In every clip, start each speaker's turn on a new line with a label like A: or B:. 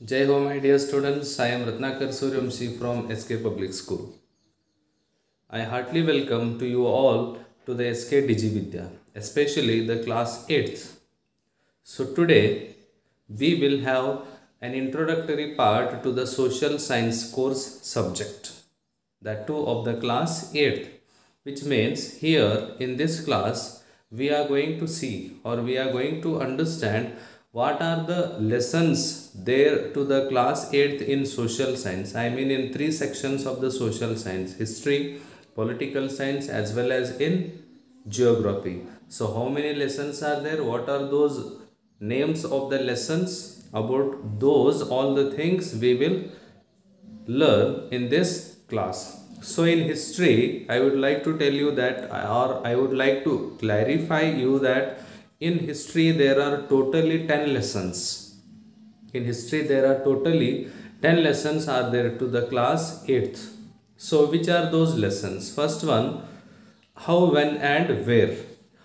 A: Jai Ho, my dear students. I am Ratnakar Suryamshi from SK Public School. I heartily welcome to you all to the SK Digividya, especially the class 8th. So today we will have an introductory part to the social science course subject, that too of the class 8th, which means here in this class we are going to see or we are going to understand what are the lessons there to the class 8th in social science. I mean in three sections of the social science: history, political science, as well as in geography. So how many lessons are there? What are those names of the lessons? About those all the things we will learn in this class. So in history, I would like to tell you that, or I would like to clarify you that in history there are totally 10 lessons. In history there are totally 10 lessons are there to the class 8th. So which are those lessons? First one, how, when and where.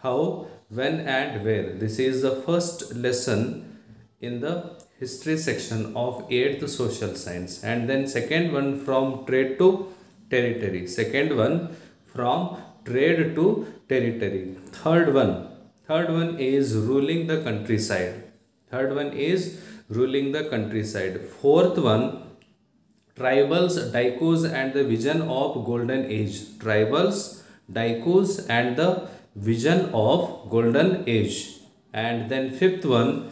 A: How, when and where. This is the first lesson in the history section of 8th social science. And then second one, from trade to territory. Second one, from trade to territory. Third one is ruling the countryside. Third one is ruling the countryside. Fourth one, tribals, daikus, and the vision of golden age. Tribals, daikus, and the vision of golden age. And then fifth one,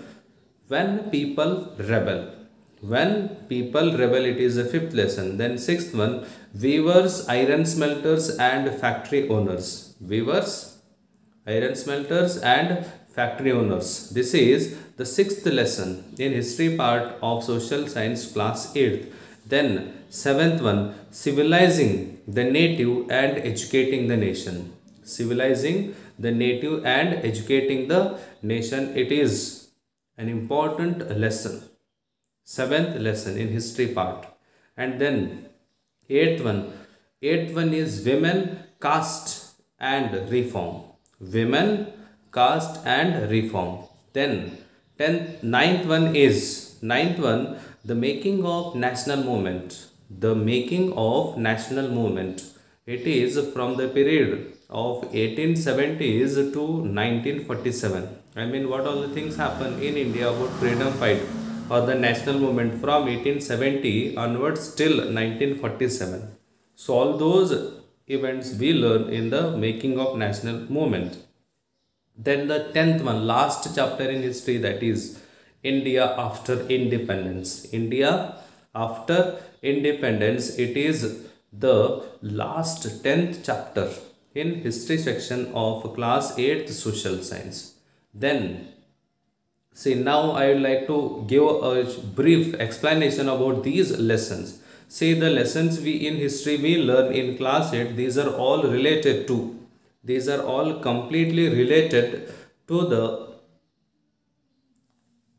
A: when people rebel. When people rebel, it is the fifth lesson. Then sixth one, weavers, iron smelters, and factory owners. Weavers, iron smelters, and factory owners. This is the sixth lesson in history part of social science class 8th. Then seventh one, civilizing the native and educating the nation. Civilizing the native and educating the nation. It is an important lesson. Seventh lesson in history part. And then eighth one is women, caste, and reform. Women, caste, and reform. Then ninth one, the making of national movement. The making of national movement. It is from the period of 1870s to 1947. I mean, what all the things happen in India about freedom fight or the national movement from 1870 onwards till 1947. So all those events we learn in the making of national movement. Then the 10th one, last chapter in history, that is India after independence. India after independence. It is the last 10th chapter in history section of class 8th social science. Then see, now I would like to give a brief explanation about these lessons. See, the lessons we in history we learn in class 8, these are all related to, these are all completely related to the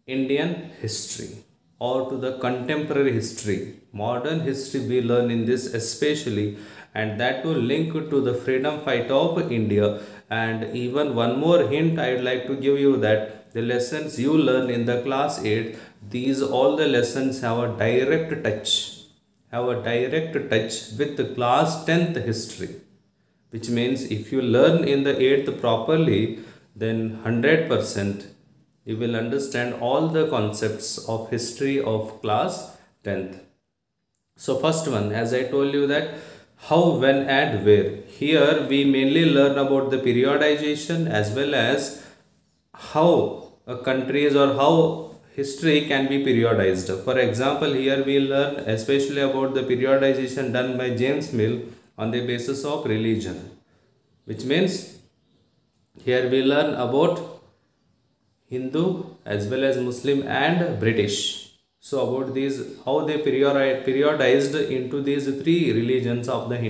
A: Indian history or to the contemporary history. Modern history we learn in this especially, and that will link to the freedom fight of India. And even one more hint I would like to give you, that the lessons you learn in the class 8, these all the lessons have a direct touch with the class 10th history, which means if you learn in the 8th properly, then 100% you will understand all the concepts of history of class 10th. So first one, as I told you, that how, when and where. Here we mainly learn about the periodization as well as how a countries or how history can be periodized. For example, here we learn especially about the periodization done by James Mill on the basis of religion, which means here we learn about Hindu as well as Muslim and British. So about these, how they periodized into these three religions of the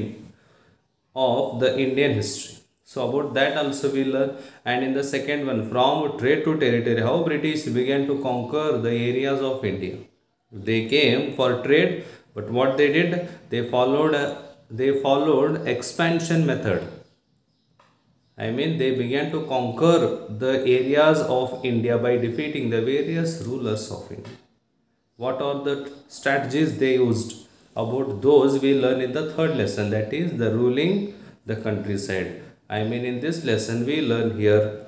A: Indian history. So about that also we learn. And in the second one, from trade to territory, how British began to conquer the areas of India. They came for trade, but what they did, they followed expansion method. I mean, they began to conquer the areas of India by defeating the various rulers of India. What are the strategies they used? About those we learn in the third lesson, that is the ruling the countryside. I mean, in this lesson we learn here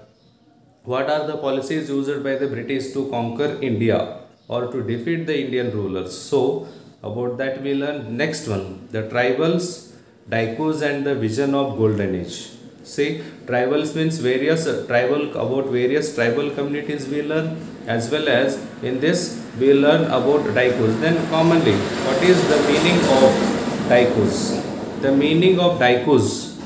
A: what are the policies used by the British to conquer India or to defeat the Indian rulers. So about that we learn. Next one, the tribals, daikus and the vision of golden age. See, tribals means various tribal, about various tribal communities we learn, as well as in this we learn about daikus. Then commonly, what is the meaning of daikus? The meaning of daikus,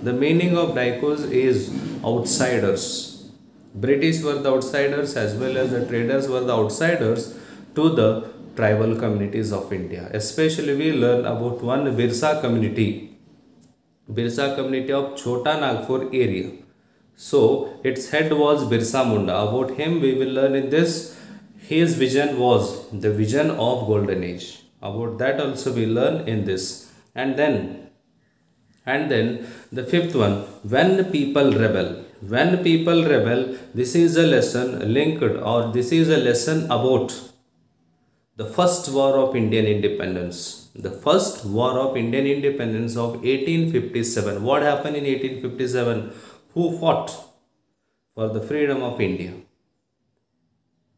A: the meaning of daikus is outsiders. British were the outsiders as well as the traders were the outsiders to the tribal communities of India. Especially we learn about one Birsa community of Chota Nagpur area. So its head was Birsa Munda. About him we will learn in this. His vision was the vision of golden age. About that also we learn in this. And then the fifth one, when people rebel. When people rebel, this is a lesson linked, or this is a lesson about the first war of Indian independence. The first war of Indian independence of 1857. What happened in 1857? Who fought for the freedom of India?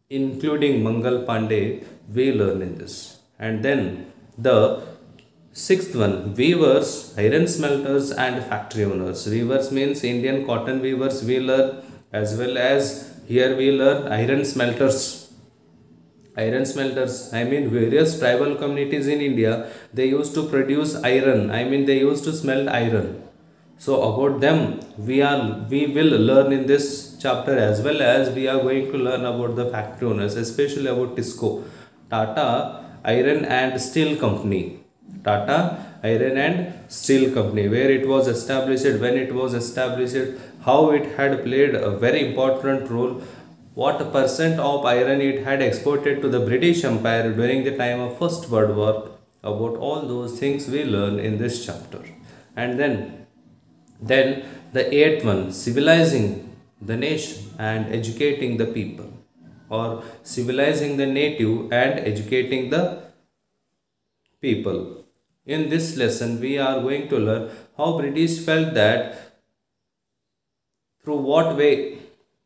A: Including Mangal Pandey, we learn in this. And then the sixth one, weavers, iron smelters and factory owners. Weavers means Indian cotton weavers we learn, as well as here we learn iron smelters. Iron smelters, I mean various tribal communities in India, they used to produce iron. I mean they used to smelt iron. So about them we will learn in this chapter, as well as we are going to learn about the factory owners, especially about TISCO, Tata Iron and Steel Company. Tata Iron and Steel Company, where it was established, when it was established, how it had played a very important role, what percent of iron it had exported to the British Empire during the time of First World War. About all those things we learn in this chapter. And then the eighth one, civilizing the nation and educating the people, or civilizing the native and educating the people. In this lesson, we are going to learn how British felt that through what way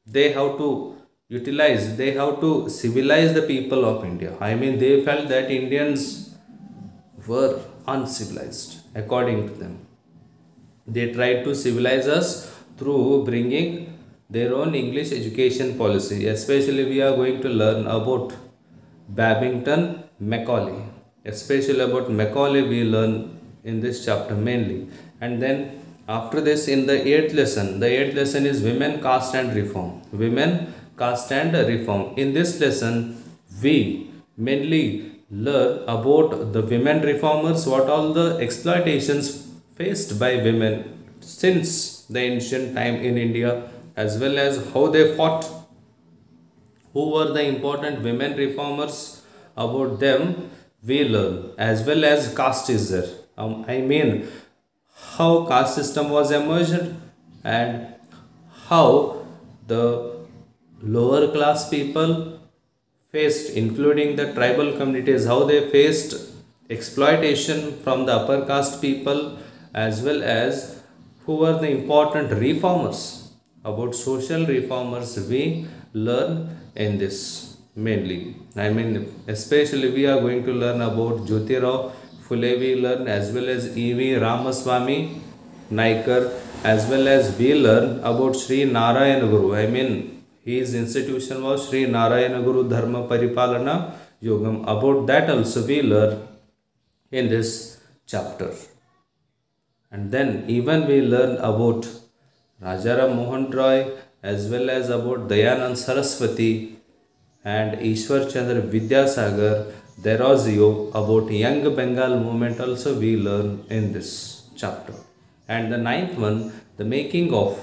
A: they have to utilize, they have to civilize the people of India. I mean, they felt that Indians were uncivilized according to them. They tried to civilize us through bringing their own English education policy. Especially, we are going to learn about Babington Macaulay. Especially about Macaulay, we learn in this chapter mainly. And then after this, in the eighth lesson is women, caste and reform. Women, caste and reform. In this lesson, we mainly learn about the women reformers, what all the exploitations faced by women since the ancient time in India, as well as how they fought, who were the important women reformers. About them we learn, as well as caste is there. I mean, how caste system was emerged, and how the lower class people faced, including the tribal communities, how they faced exploitation from the upper caste people, as well as who were the important reformers. About social reformers we learn in this mainly. I mean, especially we are going to learn about Jyotirao Phule, we learn, as well as E.V. Ramaswamy Naikar, as well as we learn about Sri Narayana Guru. I mean, his institution was Sri Narayana Guru Dharma Paripalana Yogam. About that also we learn in this chapter. And then even we learn about Rajaram Mohan Roy, as well as about Dayanand Saraswati and Ishwar Chandra Vidyasagar. There was about Young Bengal movement also we learn in this chapter. And the ninth one, the making of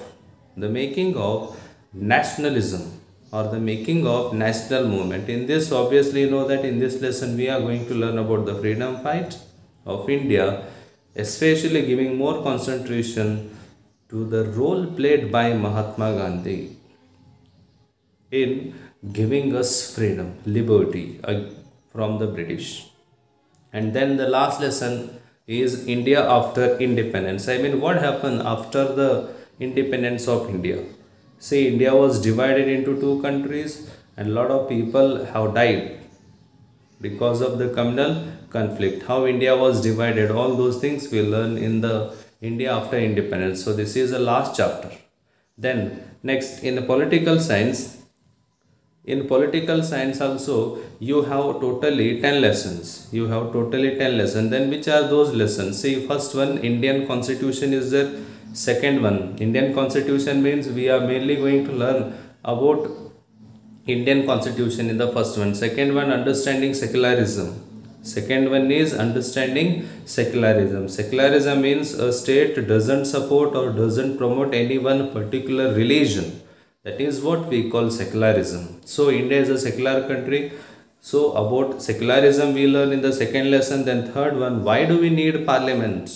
A: nationalism, or the making of national movement. In this, obviously you know that in this lesson we are going to learn about the freedom fight of India, especially giving more concentration to the role played by Mahatma Gandhi in giving us freedom, liberty, from the British. And then the last lesson is India after independence. I mean, what happened after the independence of India? See, India was divided into two countries, and a lot of people have died because of the communal conflict. How India was divided, all those things we learn in the India after independence. So this is the last chapter. Then next, in the political science, also you have totally 10 lessons. Then which are those lessons? See, first one, Indian constitution is there. Second one, Indian constitution means we are mainly going to learn about Indian constitution in the first one. Second one, understanding secularism. Second one is understanding secularism. Secularism means a state doesn't support or doesn't promote any one particular religion. That is what we call secularism. So India is a secular country. So about secularism we learn in the second lesson. Then third one, why do we need parliament?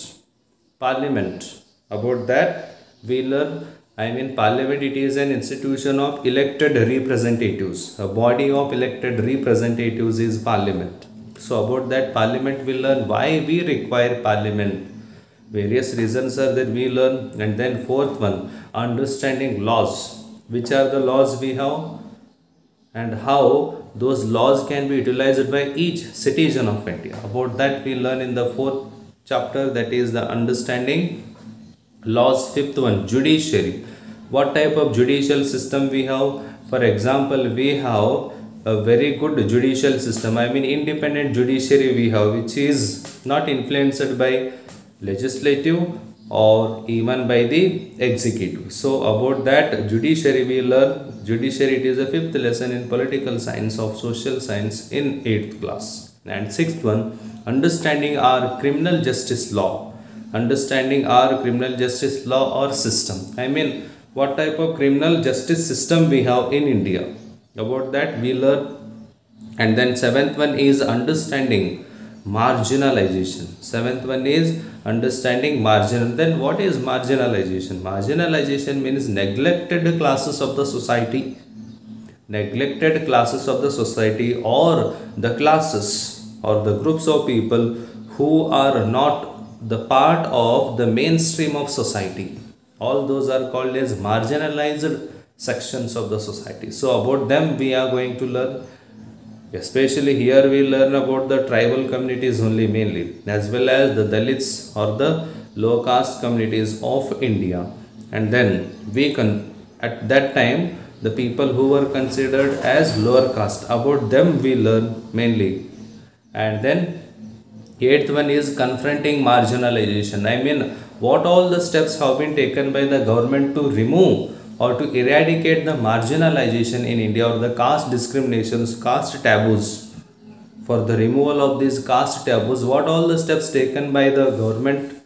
A: About that we learn. Parliament, it is an institution of elected representatives. A body of elected representatives is parliament. So about that parliament we learn why we require parliament. Various reasons are that we learn. And then fourth one, understanding laws. Which are the laws we have and how those laws can be utilized by each citizen of India. About that we learn in the fourth chapter, that is the understanding laws. Fifth one, judiciary. What type of judicial system we have? For example, we have a very good judicial system. Independent judiciary we have, which is not influenced by legislative or even by the executive. So about that judiciary we learn. Judiciary, it is the fifth lesson in political science of social science in 8th class. And sixth one, understanding our criminal justice law. Understanding our criminal justice law or system. What type of criminal justice system we have in India. About that we learn. And then seventh one is understanding marginalization. Then what is marginalization? Marginalization means neglected classes of the society. Or the classes or the groups of people who are not the part of the mainstream of society. All those are called as marginalized sections of the society. So about them we are going to learn. Especially here we learn about the tribal communities only mainly, as well as the Dalits or the low caste communities of India. And then at that time the people who were considered as lower caste, about them we learn mainly. And then eighth one is confronting marginalization. What all the steps have been taken by the government to remove or to eradicate the marginalization in India, or the caste discriminations, caste taboos. For the removal of these caste taboos, what all the steps taken by the government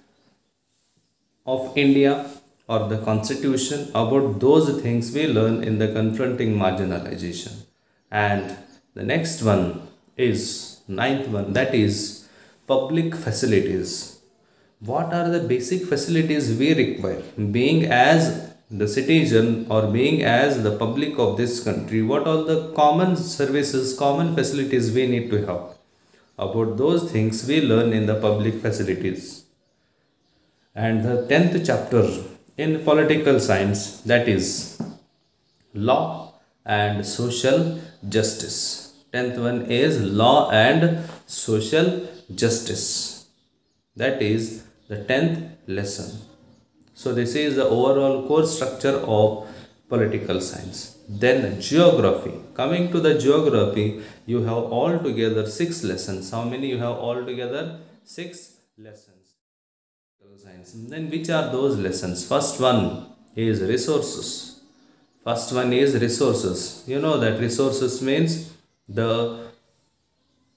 A: of India or the constitution, about those things we learn in the confronting marginalization. And the next one is ninth one, that is public facilities. What are the basic facilities we require being as the citizen or being as the public of this country? What are the common services, common facilities we need to have? About those things we learn in the public facilities. And the 10th chapter in political science, that is law and social justice. 10th one is law and social justice. That is the 10th lesson. So this is the overall core structure of political science. Then geography. Coming to the geography, you have altogether 6 lessons. How many you have altogether? 6 lessons. Science. Then which are those lessons? First one is resources. You know that resources means the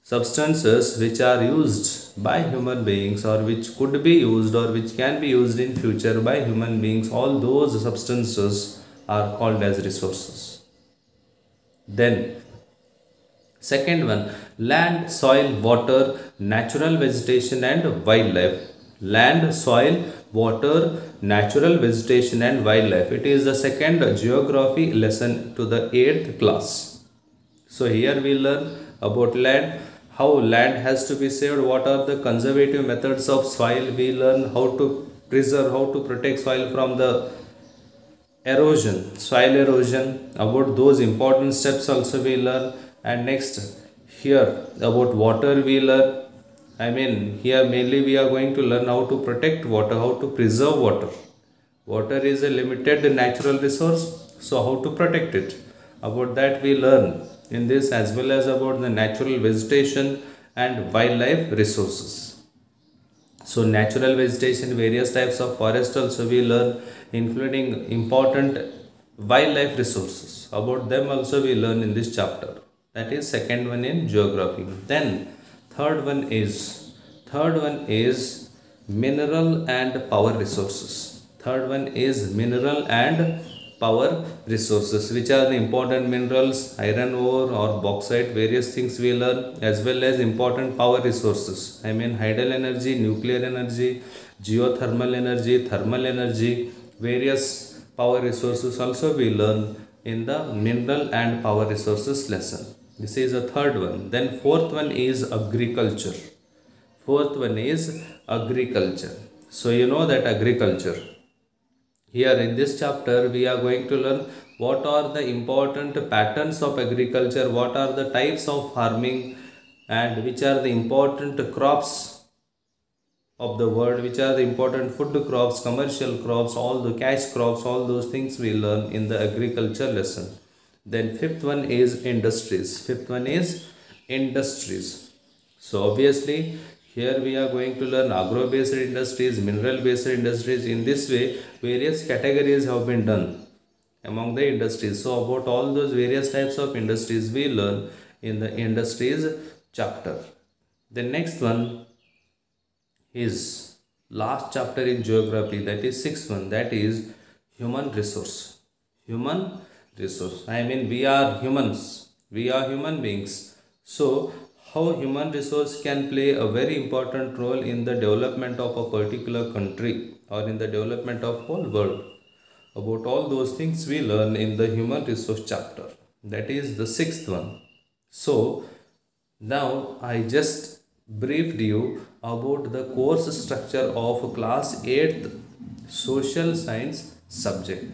A: substances which are used by human beings, or which could be used or which can be used in future by human beings. All those substances are called as resources. Then second one, land, soil, water, natural vegetation and wildlife. Land, soil, water, natural vegetation and wildlife. It is the second geography lesson to the 8th class. So here we learn about land, how land has to be saved, what are the conservative methods of soil. We learn how to preserve, how to protect soil from the erosion, soil erosion. About those important steps also we learn. And next, here about water we learn. I mean, here mainly we are going to learn how to protect water, how to preserve water. Water is a limited natural resource, so how to protect it, about that we learn in this, as well as about the natural vegetation and wildlife resources. So natural vegetation, various types of forest also we learn, including important wildlife resources. About them also we learn in this chapter. That is second one in geography. Then third one is mineral and power resources. Third one is mineral and power resources. Which are the important minerals? Iron ore or bauxite, various things we learn, as well as important power resources. I mean hydel energy, nuclear energy, geothermal energy, thermal energy, various power resources also we learn in the mineral and power resources lesson. This is a third one. Then fourth one is agriculture. Fourth one is agriculture. So you know that agriculture. Here in this chapter, we are going to learn what are the important patterns of agriculture, what are the types of farming, and which are the important crops of the world, which are the important food crops, commercial crops, all the cash crops, all those things we learn in the agriculture lesson. Then fifth one is industries. Fifth one is industries. So obviously here we are going to learn agro-based industries, mineral-based industries. In this way, various categories have been done among the industries. So about all those various types of industries we learn in the industries chapter. The next one is last chapter in geography, that is sixth one, that is human resource. Human resource. I mean, we are humans, we are human beings. So how human resource can play a very important role in the development of a particular country or in the development of whole world. About all those things we learn in the human resource chapter. That is the sixth one. So now I just briefed you about the course structure of class 8th social science subject.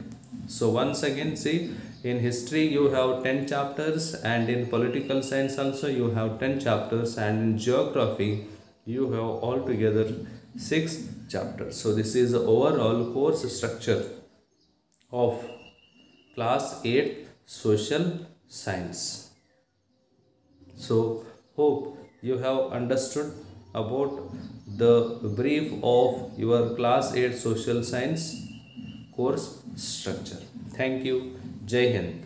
A: So once again, see, in history you have 10 chapters, and in political science also you have 10 chapters, and in geography you have altogether 6 chapters. So this is the overall course structure of class 8 social science. So hope you have understood about the brief of your class 8 social science course structure. Thank you. Jai Hind.